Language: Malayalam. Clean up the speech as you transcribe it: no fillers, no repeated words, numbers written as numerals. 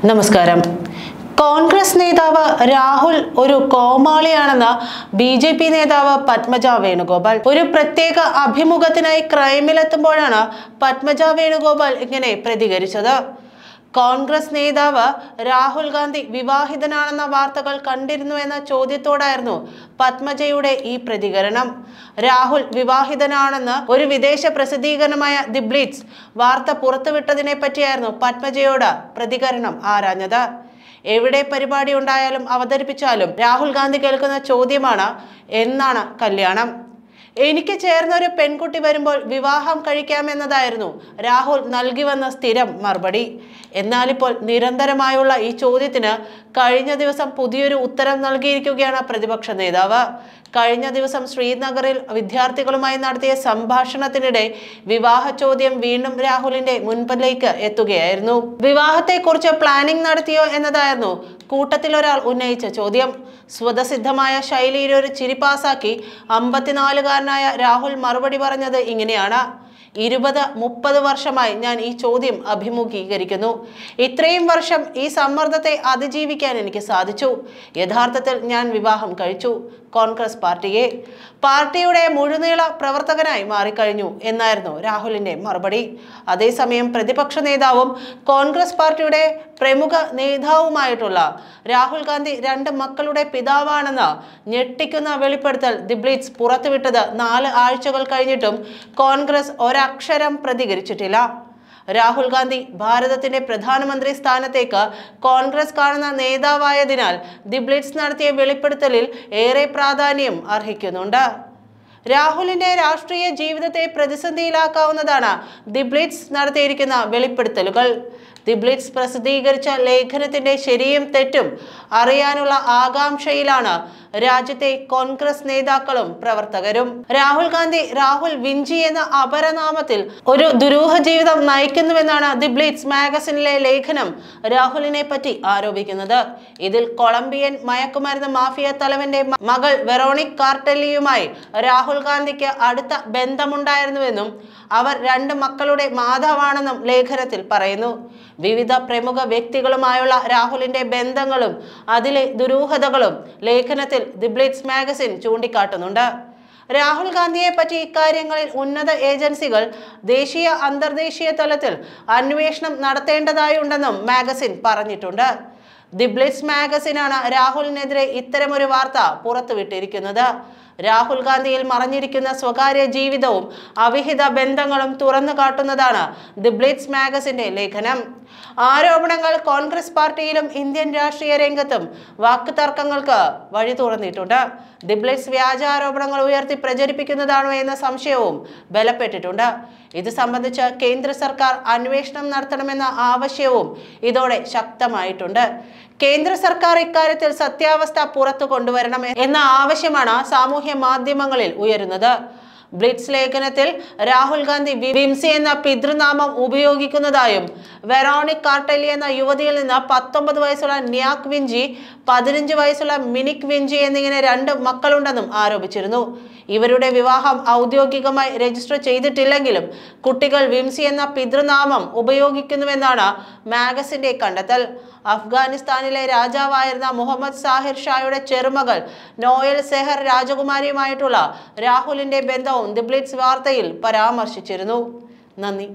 നമസ്കാരം. കോൺഗ്രസ് നേതാവ് രാഹുൽ ഒരു കോമാളിയാണെന്ന് ബി.ജെ.പി. നേതാവ് പത്മജ വേണുഗോപാൽ ഒരു പ്രത്യേക അഭിമുഖത്തിനായി ക്രൈമിലെത്തുമ്പോഴാണ് പത്മജ വേണുഗോപാൽ ഇങ്ങനെ പ്രതികരിച്ചത്. കോൺഗ്രസ് നേതാവ് രാഹുൽ ഗാന്ധി വിവാഹിതനാണെന്ന വാർത്തകൾ കണ്ടിരുന്നു എന്ന ചോദ്യത്തോടായിരുന്നു പത്മജയുടെ ഈ പ്രതികരണം. രാഹുൽ വിവാഹിതനാണെന്ന് ഒരു വിദേശ പ്രസിദ്ധീകരണമായ ദി ബ്ലിറ്റ്സ് വാർത്ത പുറത്തുവിട്ടതിനെ പറ്റിയായിരുന്നു പത്മജയോട് പ്രതികരണം ആരാഞ്ഞത്. എവിടെ പരിപാടി ഉണ്ടായാലും അവതരിപ്പിച്ചാലും രാഹുൽ ഗാന്ധി കേൾക്കുന്ന ചോദ്യമാണ്, എന്നാണ് കല്യാണം? എനിക്ക് ചേർന്ന ഒരു പെൺകുട്ടി വരുമ്പോൾ വിവാഹം കഴിക്കാമെന്നതായിരുന്നു രാഹുൽ നൽകി വന്ന സ്ഥിരം മറുപടി. എന്നാലിപ്പോൾ നിരന്തരമായുള്ള ഈ ചോദ്യത്തിന് കഴിഞ്ഞ ദിവസം പുതിയൊരു ഉത്തരം നൽകിയിരിക്കുകയാണ് പ്രതിപക്ഷ നേതാവ്. കഴിഞ്ഞ ദിവസം ശ്രീനഗറിൽ വിദ്യാർത്ഥികളുമായി നടത്തിയ സംഭാഷണത്തിനിടെ വിവാഹ ചോദ്യം വീണ്ടും രാഹുലിന്റെ മുൻപിലേക്ക് എത്തുകയായിരുന്നു. വിവാഹത്തെക്കുറിച്ച് പ്ലാനിംഗ് നടത്തിയോ എന്നതായിരുന്നു കൂട്ടത്തിൽ ഒരാൾ ഉന്നയിച്ച ചോദ്യം. സ്വതസിദ്ധമായ ശൈലിയിൽ ഒരു ചിരി പാസാക്കി 54-കാരനായ രാഹുൽ മറുപടി പറഞ്ഞത് ഇങ്ങനെയാണ്: 20-30 വർഷമായി ഞാൻ ഈ ചോദ്യം അഭിമുഖീകരിക്കുന്നു. ഇത്രയും വർഷം ഈ സമ്മർദ്ദത്തെ അതിജീവിക്കാൻ എനിക്ക് സാധിച്ചു. യഥാർത്ഥത്തിൽ ഞാൻ വിവാഹം കഴിച്ചു. കോൺഗ്രസ് പാർട്ടിയുടെ മുഴുനീള പ്രവർത്തകനായി മാറിക്കഴിഞ്ഞു എന്നായിരുന്നു രാഹുലിന്റെ മറുപടി. അതേസമയം പ്രതിപക്ഷ നേതാവും കോൺഗ്രസ് പാർട്ടിയുടെ പ്രമുഖ നേതാവുമായിട്ടുള്ള രാഹുൽ ഗാന്ധി 2 മക്കളുടെ പിതാവാണെന്ന് ഞെട്ടിക്കുന്ന വെളിപ്പെടുത്തൽ ദി ബ്ലിറ്റ്സ് പുറത്തുവിട്ടത് 4 ആഴ്ചകൾ കഴിഞ്ഞിട്ടും കോൺഗ്രസ് ഒരക്ഷരം പ്രതികരിച്ചിട്ടില്ല. രാഹുൽ ഗാന്ധി ഭാരതത്തിന്റെ പ്രധാനമന്ത്രി സ്ഥാനത്തേക്ക് കോൺഗ്രസ് കാണുന്ന നേതാവായതിനാൽ ദി ബ്ലിറ്റ്സ് നടത്തിയ വെളിപ്പെടുത്തലിൽ ഏറെ പ്രാധാന്യം അർഹിക്കുന്നുണ്ട്. രാഹുലിന്റെ രാഷ്ട്രീയ ജീവിതത്തെ പ്രതിസന്ധിയിലാക്കാവുന്നതാണ് ദി ബ്ലിറ്റ്സ് നടത്തിയിരിക്കുന്ന വെളിപ്പെടുത്തലുകൾ. ദി ബ്ലിറ്റ്സ് പ്രസിദ്ധീകരിച്ച ലേഖനത്തിന്റെ ശരിയും തെറ്റും അറിയാനുള്ള ആകാംക്ഷയിലാണ് രാജ്യത്തെ കോൺഗ്രസ് നേതാക്കളും പ്രവർത്തകരും. രാഹുൽ ഗാന്ധി രാഹുൽ വിഞ്ചി എന്ന അപരനാമത്തിൽ ഒരു ദുരൂഹ ജീവിതം നയിക്കുന്നുവെന്നാണ് ദി ബ്ലിറ്റ്സ് മാഗസിനിലെ ലേഖനം രാഹുലിനെ പറ്റി ആരോപിക്കുന്നത്. ഇതിൽ കൊളംബിയൻ മയക്കുമരുന്ന് മാഫിയ തലവന്റെ മകൾ വെറോണിക് കാർട്ടെല്ലിയുമായി രാഹുൽ ഗാന്ധിക്ക് അടുത്ത ബന്ധമുണ്ടായിരുന്നുവെന്നും അവർ 2 മക്കളുടെ മാതാവാണെന്നും ലേഖനത്തിൽ പറയുന്നു. വിവിധ പ്രമുഖ വ്യക്തികളുമായുള്ള രാഹുലിന്റെ ബന്ധങ്ങളും അതിലെ ദുരൂഹതകളും ലേഖനത്തിൽ ദി ബ്ലിറ്റ്സ് മാഗസിൻ ചൂണ്ടിക്കാട്ടുന്നുണ്ട്. രാഹുൽ ഗാന്ധിയെ പറ്റി ഇക്കാര്യങ്ങളിൽ ഉന്നത ഏജൻസികൾ ദേശീയ അന്തർദേശീയ തലത്തിൽ അന്വേഷണം നടത്തേണ്ടതായുണ്ടെന്നും മാഗസിൻ പറഞ്ഞിട്ടുണ്ട്. ദി ബ്ലിറ്റ്സ് മാഗസിനാണ് രാഹുലിനെതിരെ ഇത്തരമൊരു വാർത്ത പുറത്തുവിട്ടിരിക്കുന്നത്. രാഹുൽ ഗാന്ധിയിൽ മറഞ്ഞിരിക്കുന്ന സ്വകാര്യ ജീവിതവും അവിഹിത ബന്ധങ്ങളും തുറന്നു കാട്ടുന്നതാണ് ദി ബ്ലിറ്റ്സ് മാഗസിന്റെ ലേഖനം. ആരോപണങ്ങൾ കോൺഗ്രസ് പാർട്ടിയിലും ഇന്ത്യൻ രാഷ്ട്രീയ രംഗത്തും വാക്കുതർക്കങ്ങൾക്ക് വഴി തുറന്നിട്ടുണ്ട്. ദി ബ്ലിറ്റ്സ് വ്യാജ ആരോപണങ്ങൾ ഉയർത്തി പ്രചരിപ്പിക്കുന്നതാണോ എന്ന സംശയവും ബലപ്പെട്ടിട്ടുണ്ട്. ഇത് സംബന്ധിച്ച് കേന്ദ്ര സർക്കാർ അന്വേഷണം നടത്തണമെന്ന ആവശ്യവും ഇതോടെ ശക്തമായിട്ടുണ്ട്. കേന്ദ്ര സർക്കാർ ഇക്കാര്യത്തിൽ സത്യാവസ്ഥ പുറത്തു കൊണ്ടുവരണം എന്ന ആവശ്യമാണ് സാമൂഹ്യ മാധ്യമങ്ങളിൽ ഉയരുന്നത്. ബ്ലിറ്റ്സ് ലേഖനത്തിൽ രാഹുൽ ഗാന്ധി വിംസി എന്ന പിതൃനാമം ഉപയോഗിക്കുന്നതായും വെറോണിക് കാർട്ടെല്ലി എന്ന യുവതിയിൽ നിന്ന് 19 വയസ്സുള്ള ന്യാക് വിഞ്ചി, 15 വയസ്സുള്ള മിനിക് വിഞ്ചി എന്നിങ്ങനെ 2 മക്കളുണ്ടെന്നും ആരോപിച്ചിരുന്നു. ഇവരുടെ വിവാഹം ഔദ്യോഗികമായി രജിസ്റ്റർ ചെയ്തിട്ടില്ലെങ്കിലും കുട്ടികൾ വിംസി എന്ന പിതൃനാമം ഉപയോഗിക്കുന്നുവെന്നാണ് മാഗസിന്റെ കണ്ടെത്തൽ. അഫ്ഗാനിസ്ഥാനിലെ രാജാവായിരുന്ന മുഹമ്മദ് സാഹിർ ഷായുടെ ചെറുമകൾ നോയൽ സെഹർ രാജകുമാരിയുമായിട്ടുള്ള രാഹുലിന്റെ ബന്ധവും ദി ബ്ലിറ്റ്സ് വാർത്തയിൽ പരാമർശിച്ചിരുന്നു. നന്ദി.